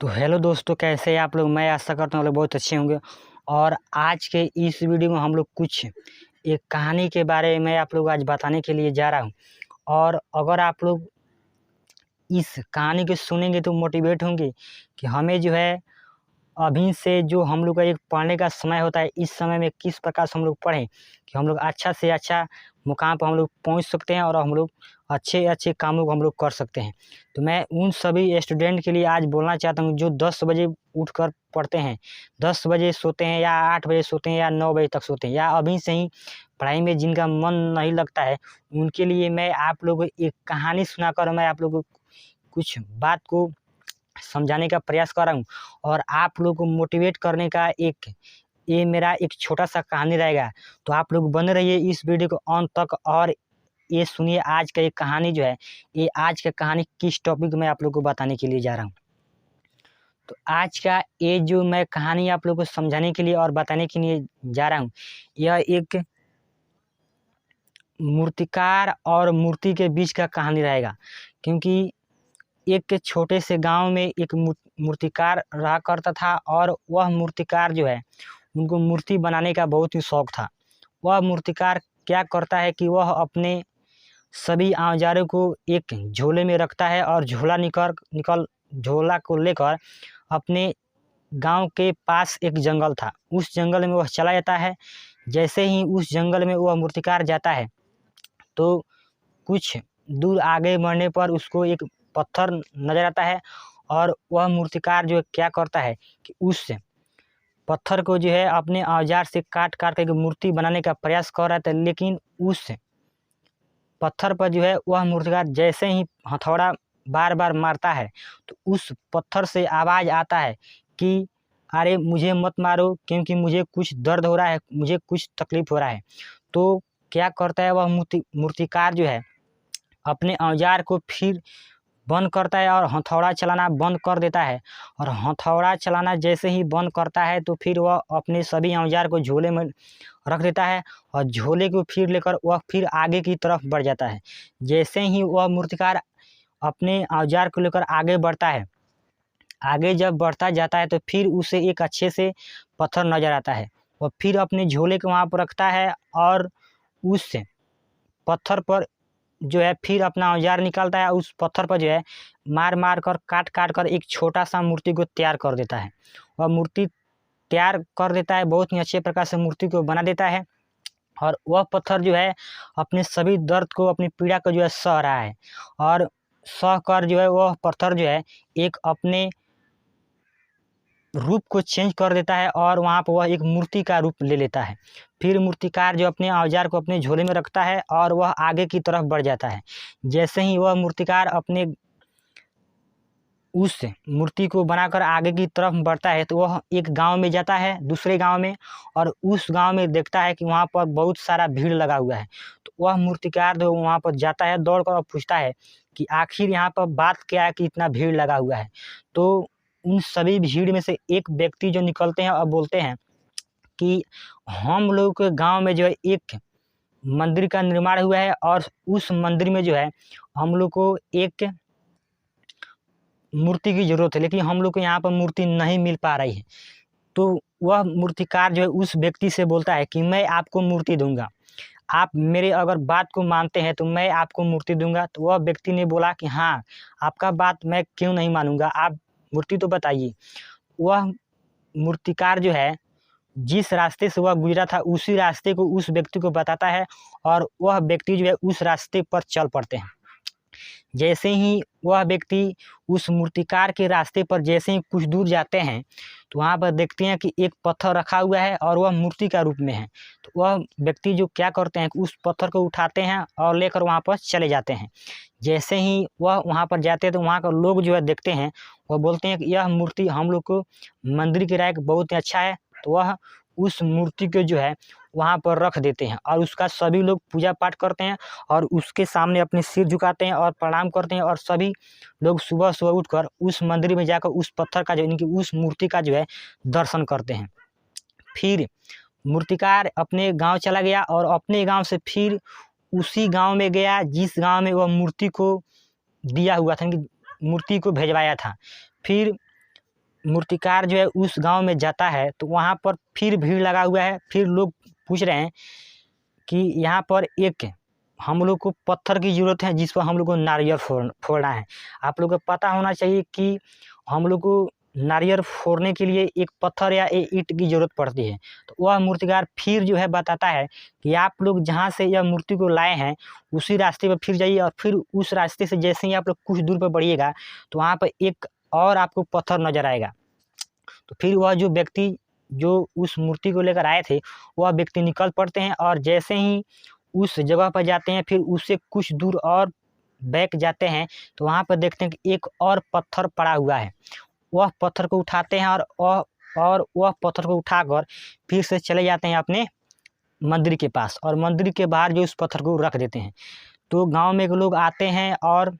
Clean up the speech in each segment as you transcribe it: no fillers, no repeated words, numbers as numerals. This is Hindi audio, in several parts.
तो हेलो दोस्तों, कैसे हैं आप लोग। मैं आशा करता हूँ आप लोग बहुत अच्छे होंगे। और आज के इस वीडियो में हम लोग कुछ एक कहानी के बारे में आप लोग आज बताने के लिए जा रहा हूँ। और अगर आप लोग इस कहानी को सुनेंगे तो मोटिवेट होंगे कि हमें जो है अभी से जो हम लोग का एक पढ़ने का समय होता है, इस समय में किस प्रकार से हम लोग पढ़ें कि हम लोग अच्छा से अच्छा मुकाम पर हम लोग पहुंच सकते हैं और हम लोग अच्छे अच्छे कामों को हम लोग कर सकते हैं। तो मैं उन सभी स्टूडेंट के लिए आज बोलना चाहता हूं जो 10 बजे उठकर पढ़ते हैं, 10 बजे सोते हैं या 8 बजे सोते हैं या 9 बजे तक सोते हैं, या अभी से ही पढ़ाई में जिनका मन नहीं लगता है, उनके लिए मैं आप लोगों को एक कहानी सुनाकर मैं आप लोगों को कुछ बात को समझाने का प्रयास कर रहा हूँ। और आप लोग को मोटिवेट करने का ये मेरा एक छोटा सा कहानी रहेगा। तो आप लोग बने रहिए इस वीडियो को अंत तक और ये सुनिए आज का एक कहानी जो है, ये आज का कहानी किस टॉपिक में आप लोग को बताने के लिए जा रहा हूँ। तो आज का ये जो मैं कहानी आप लोग को समझाने के लिए और बताने के लिए जा रहा हूँ, यह एक मूर्तिकार और मूर्ति के बीच का कहानी रहेगा। क्योंकि एक छोटे से गांव में एक मूर्तिकार रहा करता था और वह मूर्तिकार जो है, उनको मूर्ति बनाने का बहुत ही शौक था। वह मूर्तिकार क्या करता है कि वह अपने सभी औजारों को एक झोले में रखता है और झोला को लेकर अपने गांव के पास एक जंगल था, उस जंगल में वह चला जाता है। जैसे ही उस जंगल में वह मूर्तिकार जाता है तो कुछ दूर आगे बढ़ने पर उसको एक पत्थर नजर आता है और वह मूर्तिकार जो क्या करता है कि उस पत्थर को जो है अपने औजार से काट काट कर मूर्ति बनाने का प्रयास कर रहा था। लेकिन उस पत्थर पर जो है वह मूर्तिकार जैसे ही हथौड़ा बार बार मारता है तो उस पत्थर से आवाज़ आता है कि अरे मुझे मत मारो, क्योंकि मुझे कुछ दर्द हो रहा है, मुझे कुछ तकलीफ हो रहा है। तो क्या करता है वह मूर्तिकार जो है, अपने औजार को फिर बंद करता है और हथौड़ा चलाना बंद कर देता है। और हथौड़ा चलाना जैसे ही बंद करता है तो फिर वह अपने सभी औजार को झोले में रख देता है और झोले को फिर लेकर वह फिर आगे की तरफ बढ़ जाता है। जैसे ही वह मूर्तिकार अपने औजार को लेकर आगे बढ़ता है, आगे जब बढ़ता जाता है तो फिर उसे एक अच्छे से पत्थर नजर आता है। वह फिर अपने झोले को वहाँ पर रखता है और उस पत्थर पर जो है फिर अपना औजार निकालता है। उस पत्थर पर जो है मार मार कर काट काट कर एक छोटा सा मूर्ति को तैयार कर देता है। वह मूर्ति तैयार कर देता है, बहुत ही अच्छे प्रकार से मूर्ति को बना देता है। और वह पत्थर जो है अपने सभी दर्द को, अपनी पीड़ा को जो है सह रहा है। और सह कर जो है वह पत्थर जो है एक अपने रूप को चेंज कर देता है और वहाँ पर वह एक मूर्ति का रूप ले लेता है। फिर मूर्तिकार जो अपने औजार को अपने झोले में रखता है और वह आगे की तरफ बढ़ जाता है। जैसे ही वह मूर्तिकार अपने उस मूर्ति को बनाकर आगे की तरफ बढ़ता है तो वह एक गांव में जाता है, दूसरे गांव में, और उस गांव में देखता है कि वहाँ पर बहुत सारा भीड़ लगा हुआ है। तो वह मूर्तिकार जो वहाँ पर जाता है, दौड़ कर पूछता है कि आखिर यहाँ पर बात क्या है कि इतना भीड़ लगा हुआ है। तो उन सभी भीड़ में से एक व्यक्ति जो निकलते हैं और बोलते हैं कि हम लोग के गांव में जो है एक मंदिर का निर्माण हुआ है और उस मंदिर में जो है हम लोग को एक मूर्ति की जरूरत है, लेकिन हम लोग को यहाँ पर मूर्ति नहीं मिल पा रही है। तो वह मूर्तिकार जो है उस व्यक्ति से बोलता है कि मैं आपको मूर्ति दूंगा, आप मेरे अगर बात को मानते हैं तो मैं आपको मूर्ति दूंगा। तो वह व्यक्ति ने बोला कि हाँ, आपका बात मैं क्यों नहीं मानूंगा, आप मूर्ति तो बताइए। वह मूर्तिकार जो है जिस रास्ते से वह गुजरा था उसी रास्ते को उस व्यक्ति को बताता है और वह व्यक्ति जो है उस रास्ते पर चल पड़ते हैं। जैसे ही वह व्यक्ति उस मूर्तिकार के रास्ते पर जैसे ही कुछ दूर जाते हैं तो वहाँ पर देखते हैं कि एक पत्थर रखा हुआ है और वह मूर्ति का रूप में है। तो वह व्यक्ति जो क्या करते हैं कि उस पत्थर को उठाते हैं और लेकर वहाँ पर चले जाते हैं। जैसे ही वह वहाँ पर जाते हैं तो वहाँ का लोग जो है देखते हैं, वह बोलते हैं कि यह मूर्ति हम लोग को मंदिर के लायक बहुत ही अच्छा है। तो वह उस मूर्ति को जो है वहाँ पर रख देते हैं और उसका सभी लोग पूजा पाठ करते हैं और उसके सामने अपने सिर झुकाते हैं और प्रणाम करते हैं। और सभी लोग सुबह सुबह उठकर उस मंदिर में जाकर उस पत्थर का जो इनकी उस मूर्ति का जो है दर्शन करते हैं। फिर मूर्तिकार अपने गांव चला गया और अपने गांव से फिर उसी गांव में गया जिस गांव में वह मूर्ति को दिया हुआ था, मूर्ति को भेजवाया था। फिर मूर्तिकार जो है उस गांव में जाता है तो वहाँ पर फिर भीड़ लगा हुआ है। फिर लोग पूछ रहे हैं कि यहाँ पर एक हम लोग को पत्थर की ज़रूरत है जिस पर हम लोग को नारियल फोड़ना है। आप लोग को पता होना चाहिए कि हम लोग को नारियल फोड़ने के लिए एक पत्थर या ईंट की ज़रूरत पड़ती है। तो वह मूर्तिकार फिर जो है बताता है कि आप लोग जहाँ से यह मूर्ति को लाए हैं उसी रास्ते पर फिर जाइए, और फिर उस रास्ते से जैसे ही आप लोग कुछ दूर पर बढ़िएगा तो वहाँ पर एक और आपको पत्थर नज़र आएगा। तो फिर वह जो व्यक्ति जो उस मूर्ति को लेकर आए थे वह व्यक्ति निकल पड़ते हैं, और जैसे ही उस जगह पर जाते हैं फिर उससे कुछ दूर और बैक जाते हैं तो वहाँ पर देखते हैं कि एक और पत्थर पड़ा हुआ है। वह पत्थर को उठाते हैं और वह पत्थर को उठाकर फिर से चले जाते हैं अपने मंदिर के पास, और मंदिर के बाहर जो उस पत्थर को रख देते हैं। तो गांव में के लोग आते हैं और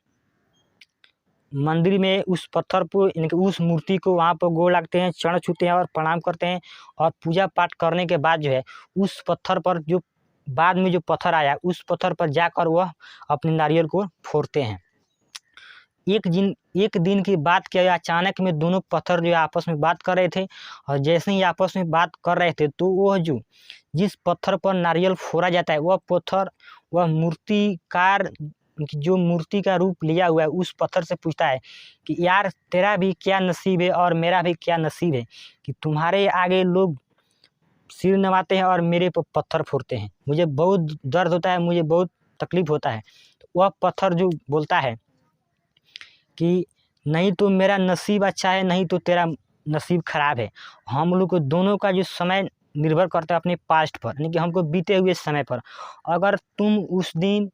मंदिर में उस पत्थर को यानी कि उस मूर्ति को वहाँ पर गोड़ लगते हैं, चरण छूते हैं और प्रणाम करते हैं, और पूजा पाठ करने के बाद जो है उस पत्थर पर जो बाद में जो पत्थर आया उस पत्थर पर जाकर वह अपने नारियल को फोड़ते हैं। एक दिन की बात क्या, अचानक में दोनों पत्थर जो आपस में बात कर रहे थे, और जैसे ही आपस में बात कर रहे थे तो वह जो जिस पत्थर पर नारियल फोड़ा जाता है वह पत्थर वह मूर्तिकार जो मूर्ति का रूप लिया हुआ है उस पत्थर से पूछता है कि यार तेरा भी क्या नसीब है और मेरा भी क्या नसीब है कि तुम्हारे आगे लोग सिर नवाते हैं और मेरे पर पत्थर फोड़ते हैं। मुझे बहुत दर्द होता है, मुझे बहुत तकलीफ होता है। तो वह पत्थर जो बोलता है कि नहीं तो मेरा नसीब अच्छा है, नहीं तो तेरा नसीब खराब है। हम लोग को दोनों का जो समय निर्भर करता है अपने पास्ट पर, यानी कि हमको बीते हुए समय पर। अगर तुम उस दिन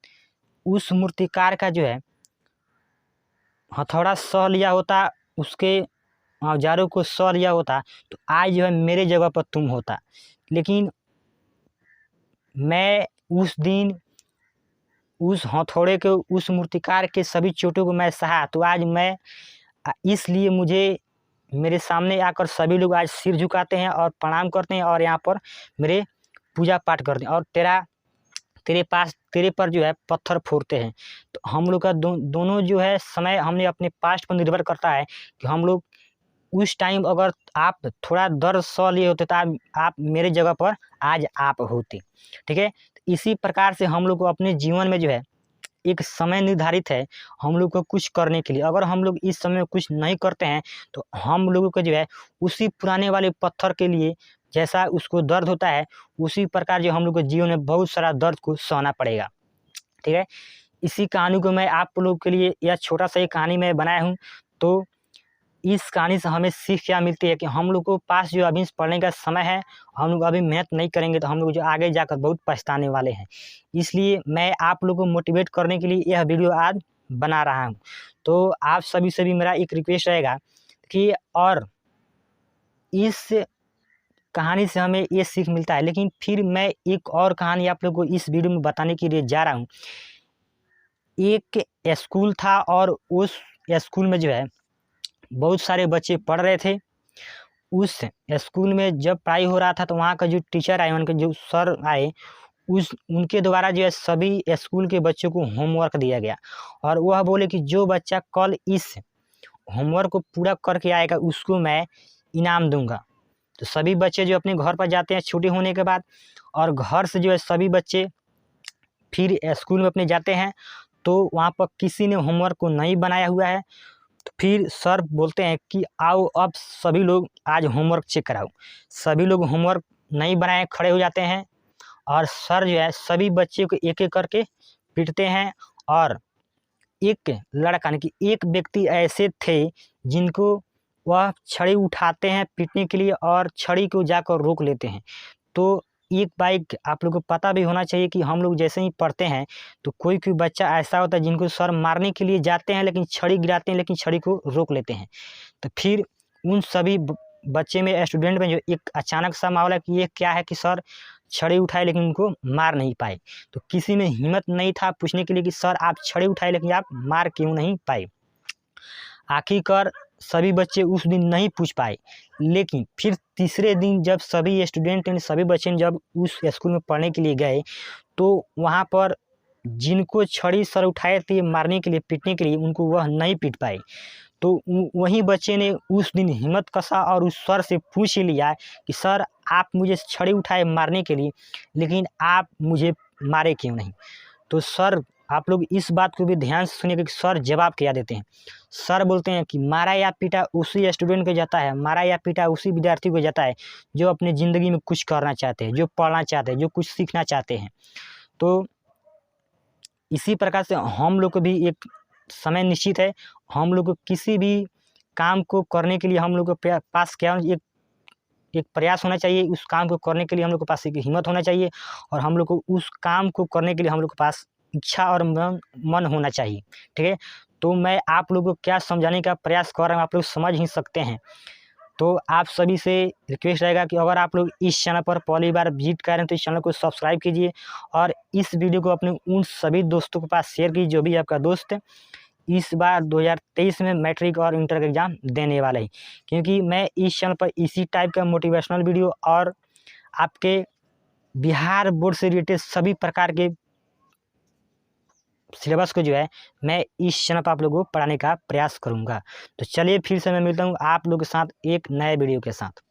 उस मूर्तिकार का जो है हथौड़ा सह लिया होता, उसके औजारों को सह लिया होता, तो आज जो है मेरे जगह पर तुम होता। लेकिन मैं उस दिन उस हथौड़े के उस मूर्तिकार के सभी चोटों को मैं सहा, तो आज मैं इसलिए मुझे मेरे सामने आकर सभी लोग आज सिर झुकाते हैं और प्रणाम करते हैं और यहाँ पर मेरे पूजा पाठ करते हैं, और तेरे पर जो है पत्थर फोड़ते हैं। तो हम लोग का दोनों जो है समय हमने अपने पास्ट पर निर्भर करता है कि हम लोग उस टाइम अगर आप थोड़ा दर्द सह लिए होते तो आप मेरे जगह पर आज आप होते। ठीक है, इसी प्रकार से हम लोग को अपने जीवन में जो है एक समय निर्धारित है हम लोग को कुछ करने के लिए। अगर हम लोग इस समय कुछ नहीं करते हैं तो हम लोगों को जो है उसी पुराने वाले पत्थर के लिए जैसा उसको दर्द होता है उसी प्रकार जो हम लोग को जीवन में बहुत सारा दर्द को सहना पड़ेगा। ठीक है, इसी कहानी को मैं आप लोगों के लिए यह छोटा सा एक कहानी मैं बनाया हूँ। तो इस कहानी से हमें सीख क्या मिलती है कि हम लोग को पास जो अभी पढ़ने का समय है, हम लोग अभी मेहनत नहीं करेंगे तो हम लोग जो आगे जाकर बहुत पछताने वाले हैं। इसलिए मैं आप लोगों को मोटिवेट करने के लिए यह वीडियो आज बना रहा हूँ। तो आप सभी मेरा एक रिक्वेस्ट रहेगा कि और इस कहानी से हमें ये सीख मिलता है, लेकिन फिर मैं एक और कहानी आप लोग को इस वीडियो में बताने के लिए जा रहा हूँ। एक स्कूल था और उस स्कूल में जो है बहुत सारे बच्चे पढ़ रहे थे। उस स्कूल में जब पढ़ाई हो रहा था तो वहाँ का जो टीचर आए, उनके जो सर आए, उनके द्वारा जो है सभी स्कूल के बच्चों को होमवर्क दिया गया, और वह बोले कि जो बच्चा कल इस होमवर्क को पूरा करके आएगा उसको मैं इनाम दूंगा। तो सभी बच्चे जो अपने घर पर जाते हैं छुट्टी होने के बाद, और घर से जो है सभी बच्चे फिर स्कूल में अपने जाते हैं, तो वहाँ पर किसी ने होमवर्क को नहीं बनाया हुआ है। तो फिर सर बोलते हैं कि आओ अब सभी लोग आज होमवर्क चेक कराओ। सभी लोग होमवर्क नहीं बनाए खड़े हो जाते हैं, और सर जो है सभी बच्चे को एक एक करके पीटते हैं। और एक लड़का यानी कि एक व्यक्ति ऐसे थे जिनको वह छड़ी उठाते हैं पीटने के लिए और छड़ी को जाकर रोक लेते हैं। तो एक बाइक आप लोग को पता भी होना चाहिए कि हम लोग जैसे ही पढ़ते हैं तो कोई बच्चा ऐसा होता है जिनको सर मारने के लिए जाते हैं लेकिन छड़ी गिराते हैं, लेकिन छड़ी को रोक लेते हैं। तो फिर उन सभी बच्चे में स्टूडेंट में जो एक अचानक सा मामला कि ये क्या है कि सर छड़ी उठाए लेकिन उनको मार नहीं पाए। तो किसी में हिम्मत नहीं था पूछने के लिए कि सर आप छड़ी उठाए लेकिन आप मार क्यों नहीं पाए। आखिरकार सभी बच्चे उस दिन नहीं पूछ पाए, लेकिन फिर तीसरे दिन जब सभी स्टूडेंट यानी सभी बच्चे जब उस स्कूल में पढ़ने के लिए गए तो वहाँ पर जिनको छड़ी सर उठाए थे मारने के लिए पीटने के लिए उनको वह नहीं पीट पाए। तो वहीं बच्चे ने उस दिन हिम्मत कसा और उस सर से पूछ ही लिया कि सर आप मुझे छड़ी उठाए मारने के लिए, लेकिन आप मुझे मारे क्यों नहीं। तो सर आप लोग इस बात को भी ध्यान से सुनिएगा कि सर जवाब क्या देते हैं। सर बोलते हैं कि मारा या पीटा उसी स्टूडेंट को जाता है, मारा या पीटा उसी विद्यार्थी को जाता है जो अपनी ज़िंदगी में कुछ करना चाहते हैं, जो पढ़ना चाहते हैं, जो कुछ सीखना चाहते हैं। तो इसी प्रकार से हम लोग को भी एक समय निश्चित है, हम लोग को किसी भी काम को करने के लिए हम लोग के पास क्या एक प्रयास होना चाहिए, उस काम को करने के लिए हम लोग के पास एक हिम्मत होना चाहिए, और हम लोग को उस काम को करने के लिए हम लोग के पास इच्छा और मन होना चाहिए। ठीक है, तो मैं आप लोगों को क्या समझाने का प्रयास कर रहा हूँ आप लोग समझ ही सकते हैं। तो आप सभी से रिक्वेस्ट रहेगा कि अगर आप लोग इस चैनल पर पहली बार विजिट कर रहे हैं तो इस चैनल को सब्सक्राइब कीजिए, और इस वीडियो को अपने उन सभी दोस्तों के पास शेयर कीजिए जो भी आपका दोस्त है इस बार 2023 में मैट्रिक और इंटर का एग्ज़ाम देने वाला है। क्योंकि मैं इस चैनल पर इसी टाइप का मोटिवेशनल वीडियो और आपके बिहार बोर्ड से रिलेटेड सभी प्रकार के सिलेबस को जो है मैं इस चैनल पर आप लोगों को पढ़ाने का प्रयास करूँगा। तो चलिए फिर से मैं मिलता हूँ आप लोगों के साथ एक नए वीडियो के साथ।